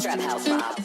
Trap House Mob.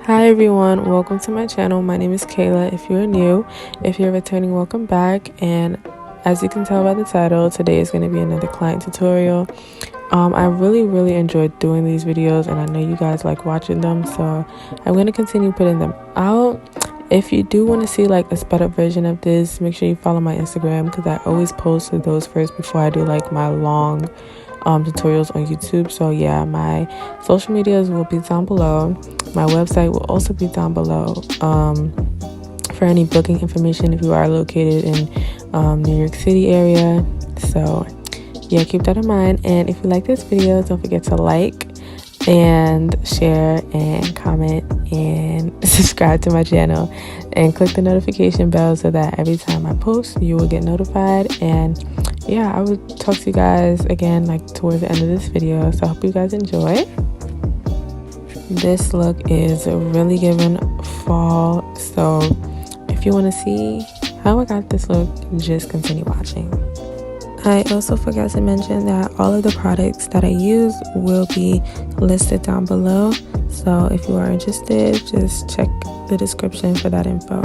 Hi everyone, welcome to my channel. My name is Kayla. If you're new, if you're returning, welcome back. And as you can tell by the title, today is going to be another client tutorial. I really enjoyed doing these videos, and I know you guys like watching them, so I'm going to continue putting them out. If you do want to see like a sped up version of this, make sure you follow my Instagram, because I always post those first before I do like my long tutorials on YouTube. So yeah, my social medias will be down below. My website will also be down below for any booking information if you are located in New York City area. So yeah, keep that in mind. And if you like this video, don't forget to like and share and comment and subscribe to my channel and click the notification bell so that every time I post you will get notified. And yeah, I will talk to you guys again like towards the end of this video, so I hope you guys enjoy. This look is really giving fall, so if you want to see how I got this look, just continue watching. I also forgot to mention that all of the products that I use will be listed down below, so if you are interested, just check the description for that info.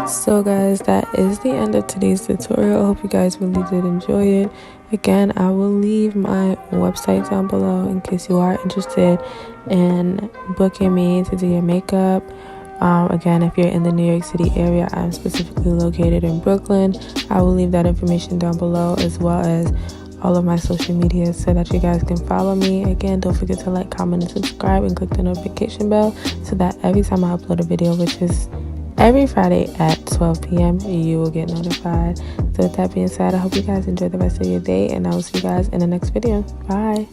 So guys, that is the end of today's tutorial. I hope you guys really did enjoy it. Again, I will leave my website down below in case you are interested in booking me to do your makeup. Again, if you're in the New York City area, I'm specifically located in Brooklyn. I will leave that information down below, as well as all of my social media, so that you guys can follow me. Again, don't forget to like, comment, and subscribe, and click the notification bell so that every time I upload a video, which is every Friday at 12 p.m., you will get notified. So with that being said, I hope you guys enjoy the rest of your day, and I will see you guys in the next video. Bye.